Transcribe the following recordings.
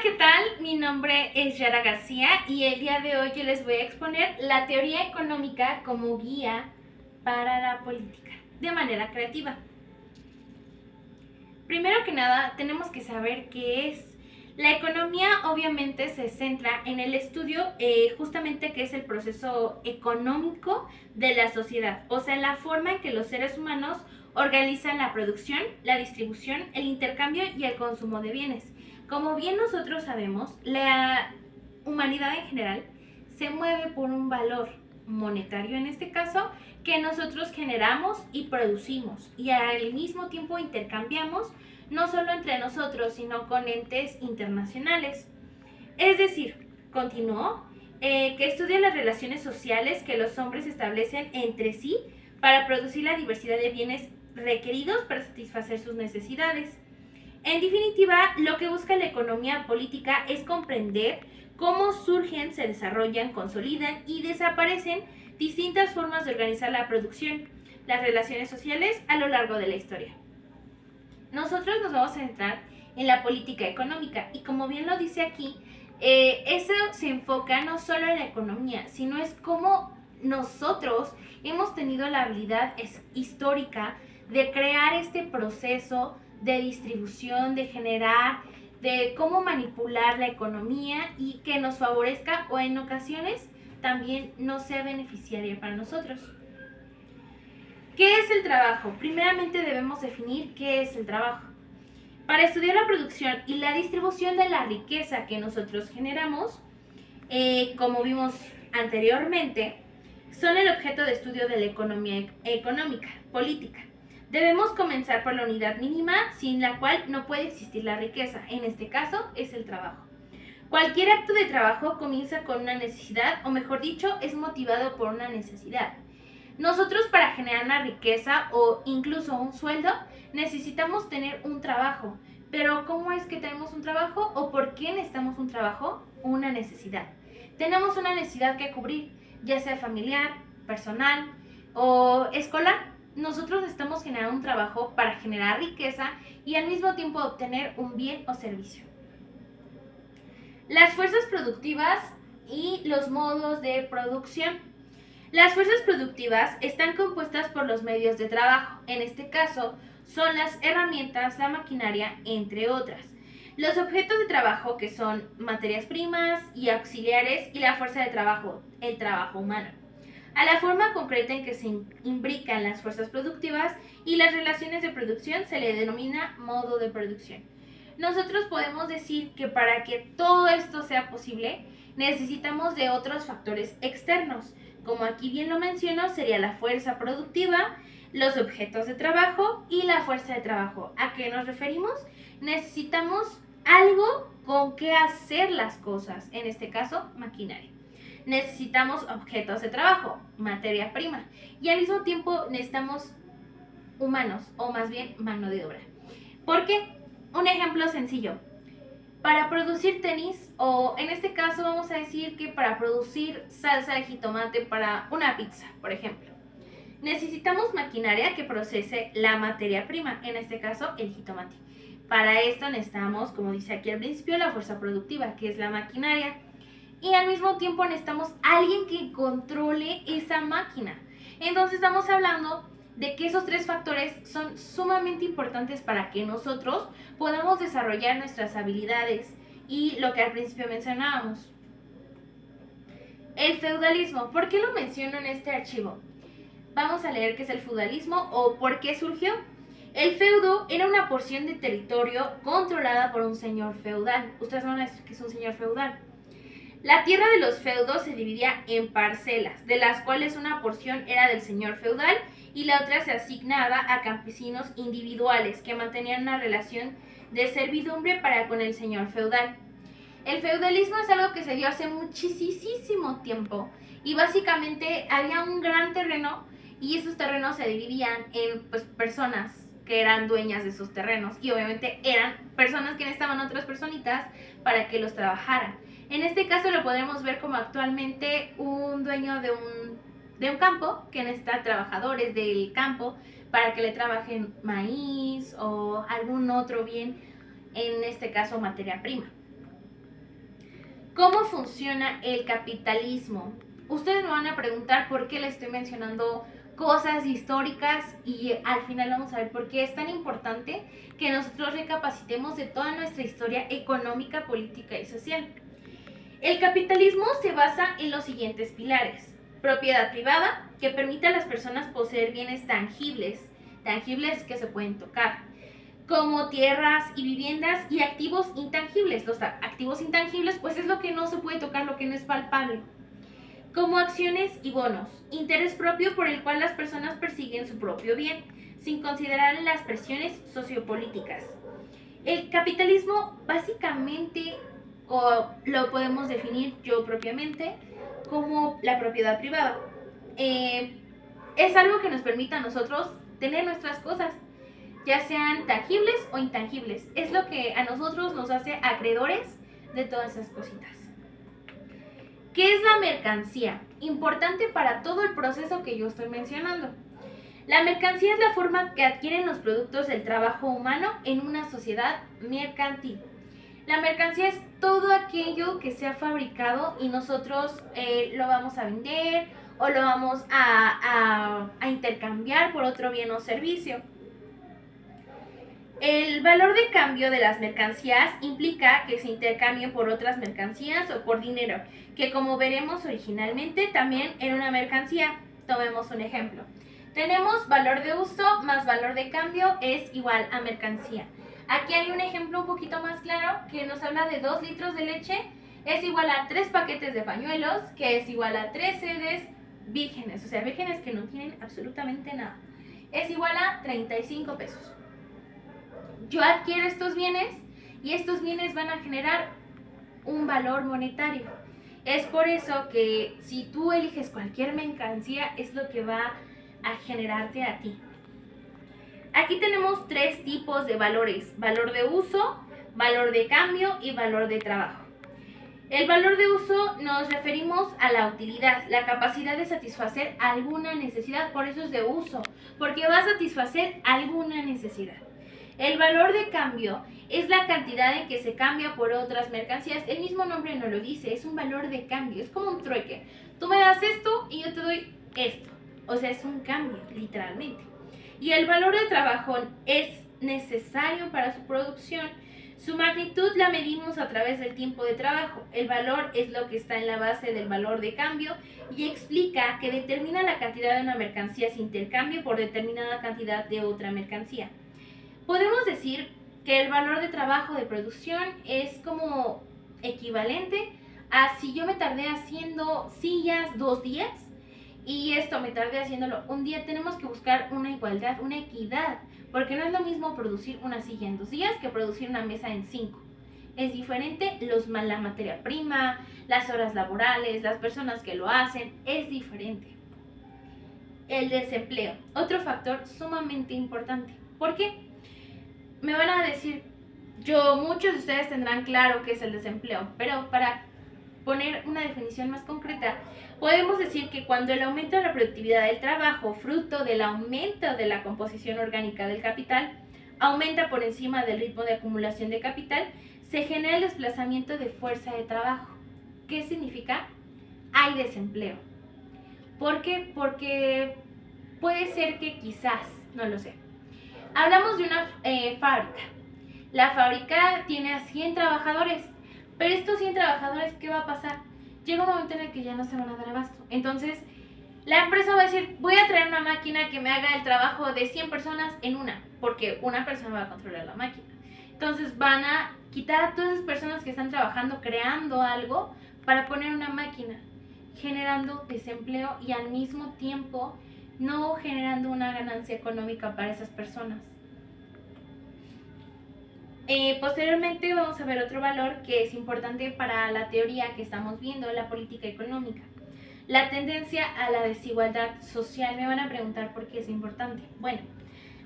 ¿qué tal? Mi nombre es Yara García y el día de hoy yo les voy a exponer la teoría económica como guía para la política, de manera creativa. Primero que nada, tenemos que saber qué es. La economía obviamente se centra en el estudio justamente que es el proceso económico de la sociedad, o sea, la forma en que los seres humanos organizan la producción, la distribución, el intercambio y el consumo de bienes. Como bien nosotros sabemos, la humanidad en general se mueve por un valor monetario en este caso que nosotros generamos y producimos y al mismo tiempo intercambiamos no solo entre nosotros sino con entes internacionales. Es decir, continuó, que estudia las relaciones sociales que los hombres establecen entre sí para producir la diversidad de bienes requeridos para satisfacer sus necesidades. En definitiva, lo que busca la economía política es comprender cómo surgen, se desarrollan, consolidan y desaparecen distintas formas de organizar la producción, las relaciones sociales a lo largo de la historia. Nosotros nos vamos a centrar en la política económica y como bien lo dice aquí, eso se enfoca no solo en la economía, sino es cómo nosotros hemos tenido la habilidad histórica de crear este proceso de distribución, de generar, de cómo manipular la economía y que nos favorezca o en ocasiones también no sea beneficiaria para nosotros. ¿Qué es el trabajo? Primeramente debemos definir qué es el trabajo. Para estudiar la producción y la distribución de la riqueza que nosotros generamos, como vimos anteriormente, son el objeto de estudio de la economía económica, política. Debemos comenzar por la unidad mínima sin la cual no puede existir la riqueza, en este caso es el trabajo. Cualquier acto de trabajo comienza con una necesidad, o mejor dicho, es motivado por una necesidad. Nosotros para generar una riqueza o incluso un sueldo necesitamos tener un trabajo. Pero ¿cómo es que tenemos un trabajo o por qué necesitamos un trabajo? Una necesidad. Tenemos una necesidad que cubrir, ya sea familiar, personal o escolar. Nosotros necesitamos generar un trabajo para generar riqueza y al mismo tiempo obtener un bien o servicio. Las fuerzas productivas y los modos de producción. Las fuerzas productivas están compuestas por los medios de trabajo, en este caso son las herramientas, la maquinaria, entre otras. Los objetos de trabajo que son materias primas y auxiliares y la fuerza de trabajo, el trabajo humano. A la forma concreta en que se imbrican las fuerzas productivas y las relaciones de producción se le denomina modo de producción. Nosotros podemos decir que para que todo esto sea posible, necesitamos de otros factores externos. Como aquí bien lo menciono, sería la fuerza productiva, los objetos de trabajo y la fuerza de trabajo. ¿A qué nos referimos? Necesitamos algo con que hacer las cosas, en este caso, maquinaria. Necesitamos objetos de trabajo, materia prima, y al mismo tiempo necesitamos humanos, o más bien mano de obra. ¿Por qué? Un ejemplo sencillo. Para producir tenis, o en este caso vamos a decir que para producir salsa de jitomate para una pizza, por ejemplo, necesitamos maquinaria que procese la materia prima, en este caso el jitomate. Para esto necesitamos, como dice aquí al principio, la fuerza productiva, que es la maquinaria. Y al mismo tiempo necesitamos alguien que controle esa máquina. Entonces estamos hablando de que esos tres factores son sumamente importantes para que nosotros podamos desarrollar nuestras habilidades y lo que al principio mencionábamos. El feudalismo, ¿por qué lo menciono en este archivo? Vamos a leer qué es el feudalismo o por qué surgió. El feudo era una porción de territorio controlada por un señor feudal. Ustedes van a decir que es un señor feudal. La tierra de los feudos se dividía en parcelas, de las cuales una porción era del señor feudal y la otra se asignaba a campesinos individuales que mantenían una relación de servidumbre para con el señor feudal. El feudalismo es algo que se dio hace muchísimo tiempo y básicamente había un gran terreno y esos terrenos se dividían en personas que eran dueñas de esos terrenos y obviamente eran personas que necesitaban otras personitas para que los trabajaran. En este caso lo podemos ver como actualmente un dueño de un campo que necesita trabajadores del campo para que le trabajen maíz o algún otro bien, en este caso materia prima. ¿Cómo funciona el capitalismo? Ustedes me van a preguntar por qué les estoy mencionando cosas históricas y al final vamos a ver por qué es tan importante que nosotros recapacitemos de toda nuestra historia económica, política y social. El capitalismo se basa en los siguientes pilares. Propiedad privada, que permite a las personas poseer bienes tangibles que se pueden tocar, como tierras y viviendas, y activos intangibles. Los activos intangibles pues es lo que no se puede tocar, lo que no es palpable, como acciones y bonos, interés propio por el cual las personas persiguen su propio bien, sin considerar las presiones sociopolíticas. El capitalismo básicamente, o lo podemos definir yo propiamente, como la propiedad privada. Es algo que nos permite a nosotros tener nuestras cosas, ya sean tangibles o intangibles. Es lo que a nosotros nos hace acreedores de todas esas cositas. ¿Qué es la mercancía? Importante para todo el proceso que yo estoy mencionando. La mercancía es la forma que adquieren los productos del trabajo humano en una sociedad mercantil. La mercancía es todo aquello que se ha fabricado y nosotros lo vamos a vender o lo vamos a intercambiar por otro bien o servicio. El valor de cambio de las mercancías implica que se intercambien por otras mercancías o por dinero, que como veremos originalmente también era una mercancía. Tomemos un ejemplo. Tenemos valor de uso más valor de cambio es igual a mercancía. Aquí hay un ejemplo un poquito más claro que nos habla de 2 litros de leche es igual a 3 paquetes de pañuelos, que es igual a 3 sedes vírgenes, o sea, vírgenes que no tienen absolutamente nada. Es igual a 35 pesos. Yo adquiero estos bienes y estos bienes van a generar un valor monetario. Es por eso que si tú eliges cualquier mercancía es lo que va a generarte a ti. Aquí tenemos 3 tipos de valores: valor de uso, valor de cambio y valor de trabajo. El valor de uso nos referimos a la utilidad, la capacidad de satisfacer alguna necesidad, por eso es de uso, porque va a satisfacer alguna necesidad. El valor de cambio es la cantidad en que se cambia por otras mercancías. El mismo nombre nos lo dice, es un valor de cambio, es como un trueque. Tú me das esto y yo te doy esto. O sea, es un cambio, literalmente. Y el valor de trabajo es necesario para su producción. Su magnitud la medimos a través del tiempo de trabajo. El valor es lo que está en la base del valor de cambio y explica que determina la cantidad de una mercancía sin intercambio por determinada cantidad de otra mercancía. Podemos decir que el valor de trabajo de producción es como equivalente a si yo me tardé haciendo sillas 2 días y esto me tardé haciéndolo un día. Tenemos que buscar una igualdad, una equidad, porque no es lo mismo producir una silla en 2 días que producir una mesa en 5. Es diferente la materia prima, las horas laborales, las personas que lo hacen, es diferente. El desempleo, otro factor sumamente importante. ¿Por qué? Me van a decir, muchos de ustedes tendrán claro qué es el desempleo, pero para poner una definición más concreta, podemos decir que cuando el aumento de la productividad del trabajo, fruto del aumento de la composición orgánica del capital, aumenta por encima del ritmo de acumulación de capital, se genera el desplazamiento de fuerza de trabajo. ¿Qué significa? Hay desempleo. ¿Por qué? Porque puede ser que quizás, no lo sé. Hablamos de una fábrica. La fábrica tiene a 100 trabajadores, pero estos 100 trabajadores, ¿qué va a pasar? Llega un momento en el que ya no se van a dar abasto. Entonces, la empresa va a decir, voy a traer una máquina que me haga el trabajo de 100 personas en una, porque una persona va a controlar la máquina. Entonces, van a quitar a todas esas personas que están trabajando, creando algo, para poner una máquina, generando desempleo y al mismo tiempo no generando una ganancia económica para esas personas. Posteriormente vamos a ver otro valor que es importante para la teoría que estamos viendo, la política económica. La tendencia a la desigualdad social. Me van a preguntar por qué es importante. Bueno,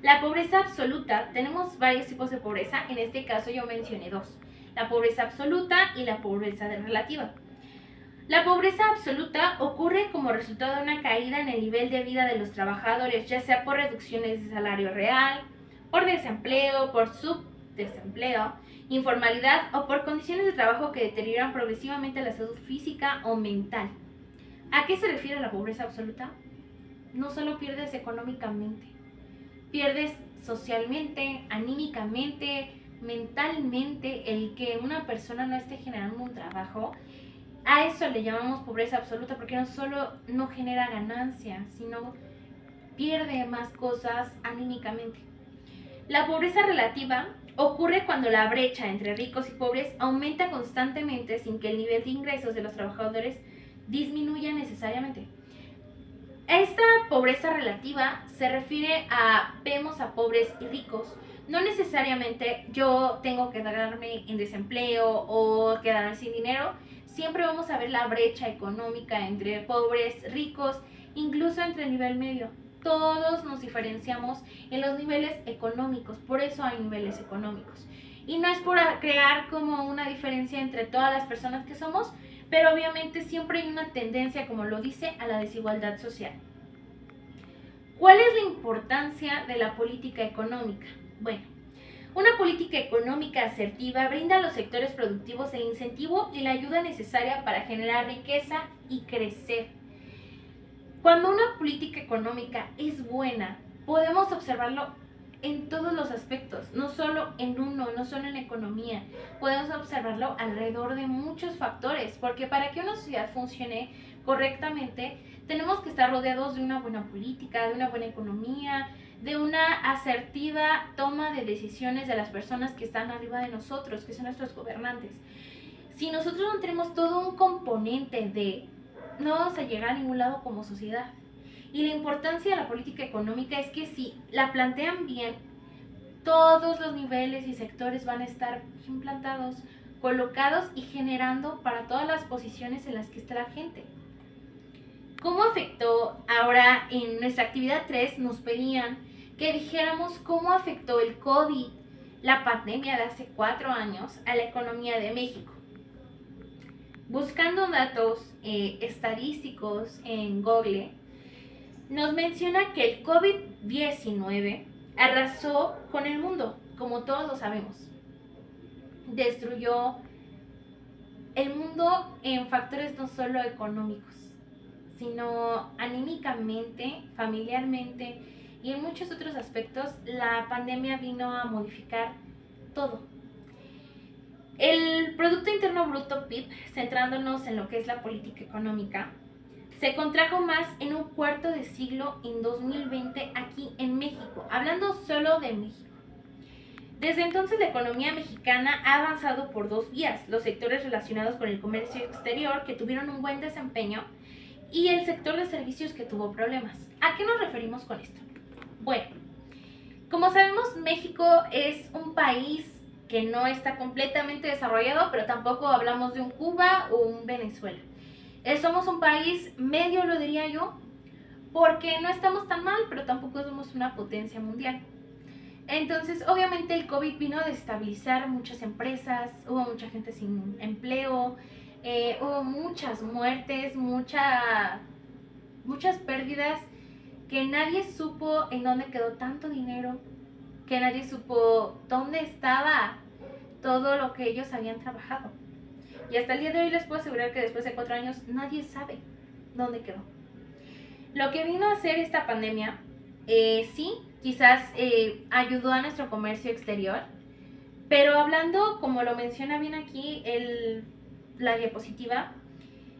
la pobreza absoluta, tenemos varios tipos de pobreza, en este caso yo mencioné 2, la pobreza absoluta y la pobreza relativa. La pobreza absoluta ocurre como resultado de una caída en el nivel de vida de los trabajadores, ya sea por reducciones de salario real, por desempleo, por subdesempleo, informalidad o por condiciones de trabajo que deterioran progresivamente la salud física o mental. ¿A qué se refiere la pobreza absoluta? No solo pierdes económicamente, pierdes socialmente, anímicamente, mentalmente. El que una persona no esté generando un trabajo, a eso le llamamos pobreza absoluta, porque no solo no genera ganancia, sino pierde más cosas anímicamente. La pobreza relativa ocurre cuando la brecha entre ricos y pobres aumenta constantemente sin que el nivel de ingresos de los trabajadores disminuya necesariamente. Esta pobreza relativa se refiere a vemos a pobres y ricos. No necesariamente yo tengo que quedarme en desempleo o quedarme sin dinero. Siempre vamos a ver la brecha económica entre pobres, ricos, incluso entre el nivel medio. Todos nos diferenciamos en los niveles económicos, por eso hay niveles económicos. Y no es por crear como una diferencia entre todas las personas que somos, pero obviamente siempre hay una tendencia, como lo dice, a la desigualdad social. ¿Cuál es la importancia de la política económica? Bueno, una política económica asertiva brinda a los sectores productivos el incentivo y la ayuda necesaria para generar riqueza y crecer. Cuando una política económica es buena, podemos observarlo en todos los aspectos, no solo en uno, no solo en la economía. Podemos observarlo alrededor de muchos factores, porque para que una sociedad funcione correctamente, tenemos que estar rodeados de una buena política, de una buena economía, de una asertiva toma de decisiones de las personas que están arriba de nosotros, que son nuestros gobernantes. Si nosotros no tenemos todo un componente no vamos a llegar a ningún lado como sociedad. Y la importancia de la política económica es que si la plantean bien, todos los niveles y sectores van a estar bien plantados, colocados y generando para todas las posiciones en las que está la gente. ¿Cómo afectó? Ahora en nuestra actividad 3 nos pedían que dijéramos cómo afectó el COVID, la pandemia de hace 4 años, a la economía de México. Buscando datos estadísticos en Google, nos menciona que el COVID-19 arrasó con el mundo, como todos lo sabemos. Destruyó el mundo en factores no solo económicos, sino anímicamente, familiarmente y en muchos otros aspectos. La pandemia vino a modificar todo. El Producto Interno Bruto PIB, centrándonos en lo que es la política económica, se contrajo más en un cuarto de siglo en 2020 aquí en México, hablando solo de México. Desde entonces la economía mexicana ha avanzado por 2 vías: los sectores relacionados con el comercio exterior, que tuvieron un buen desempeño, y el sector de servicios, que tuvo problemas. ¿A qué nos referimos con esto? Bueno, como sabemos, México es un país que no está completamente desarrollado, pero tampoco hablamos de un Cuba o un Venezuela. Somos un país medio, lo diría yo, porque no estamos tan mal, pero tampoco somos una potencia mundial. Entonces, obviamente el COVID vino a desestabilizar muchas empresas, hubo mucha gente sin empleo, hubo muchas muertes, muchas pérdidas, que nadie supo en dónde quedó tanto dinero, que nadie supo dónde estaba todo lo que ellos habían trabajado. Y hasta el día de hoy les puedo asegurar que después de 4 años nadie sabe dónde quedó. Lo que vino a hacer esta pandemia, sí, quizás ayudó a nuestro comercio exterior, pero hablando, como lo menciona bien aquí la diapositiva,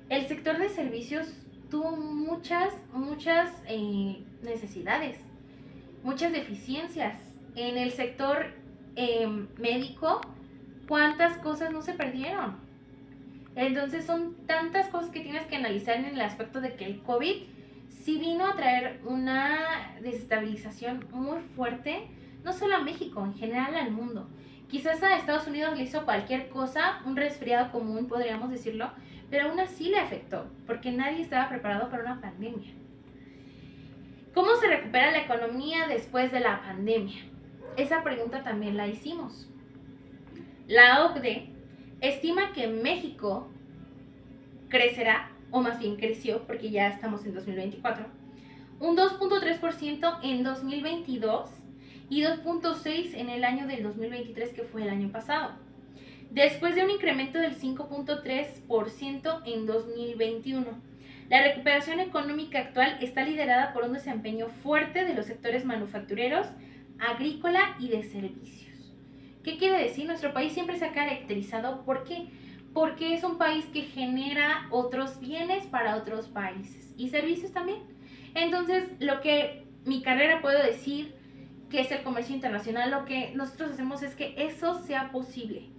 el sector de servicios tuvo muchas necesidades, muchas deficiencias. En el sector médico, ¿cuántas cosas no se perdieron? Entonces son tantas cosas que tienes que analizar en el aspecto de que el COVID sí vino a traer una desestabilización muy fuerte, no solo a México, en general al mundo. Quizás a Estados Unidos le hizo cualquier cosa, un resfriado común, podríamos decirlo, pero aún así le afectó, porque nadie estaba preparado para una pandemia. ¿Cómo se recupera la economía después de la pandemia? Esa pregunta también la hicimos. La OCDE estima que México crecerá, o más bien creció, porque ya estamos en 2024, un 2.3% en 2022 y 2.6% en el año del 2023, que fue el año pasado. después de un incremento del 5.3% en 2021. La recuperación económica actual está liderada por un desempeño fuerte de los sectores manufactureros, agrícola y de servicios. ¿Qué quiere decir? Nuestro país siempre se ha caracterizado, ¿por qué? Porque es un país que genera otros bienes para otros países y servicios también. Entonces, lo que mi carrera puedo decir que es el comercio internacional, lo que nosotros hacemos es que eso sea posible.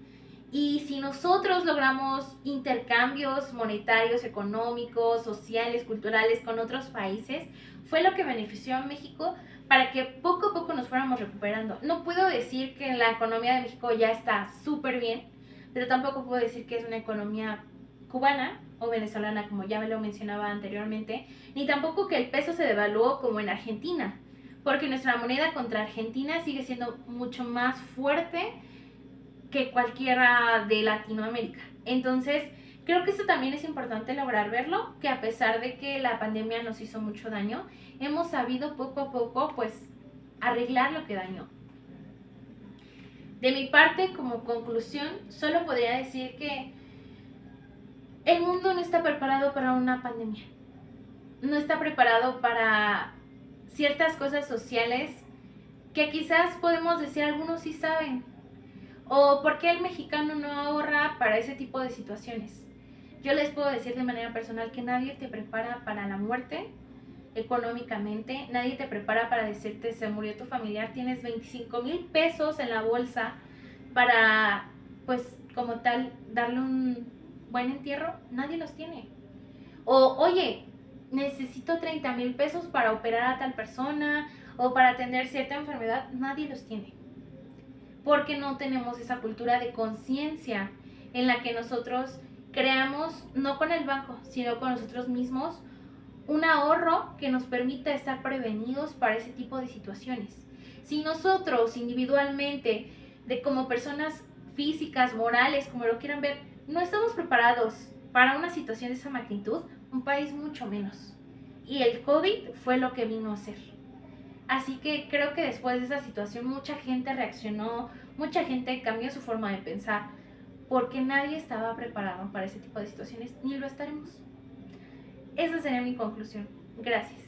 Y si nosotros logramos intercambios monetarios, económicos, sociales, culturales con otros países, fue lo que benefició a México para que poco a poco nos fuéramos recuperando. No puedo decir que la economía de México ya está súper bien, pero tampoco puedo decir que es una economía cubana o venezolana, como ya me lo mencionaba anteriormente, ni tampoco que el peso se devaluó como en Argentina, porque nuestra moneda contra Argentina sigue siendo mucho más fuerte que cualquiera de Latinoamérica. Entonces, creo que esto también es importante lograr verlo, que a pesar de que la pandemia nos hizo mucho daño, hemos sabido poco a poco, pues, arreglar lo que dañó. De mi parte, como conclusión, solo podría decir que el mundo no está preparado para una pandemia. No está preparado para ciertas cosas sociales que quizás podemos decir algunos sí saben. ¿O por qué el mexicano no ahorra para ese tipo de situaciones? Yo les puedo decir de manera personal que nadie te prepara para la muerte económicamente, nadie te prepara para decirte se murió tu familiar, tienes 25,000 pesos en la bolsa para, pues, como tal, darle un buen entierro, nadie los tiene. O, oye, necesito 30,000 pesos para operar a tal persona o para atender cierta enfermedad, nadie los tiene. Porque no tenemos esa cultura de conciencia en la que nosotros creamos, no con el banco, sino con nosotros mismos, un ahorro que nos permita estar prevenidos para ese tipo de situaciones. Si nosotros individualmente, como personas físicas, morales, como lo quieran ver, no estamos preparados para una situación de esa magnitud, un país mucho menos. Y el COVID fue lo que vino a hacer. Así que creo que después de esa situación mucha gente reaccionó, mucha gente cambió su forma de pensar, porque nadie estaba preparado para ese tipo de situaciones, ni lo estaremos. Esa sería mi conclusión. Gracias.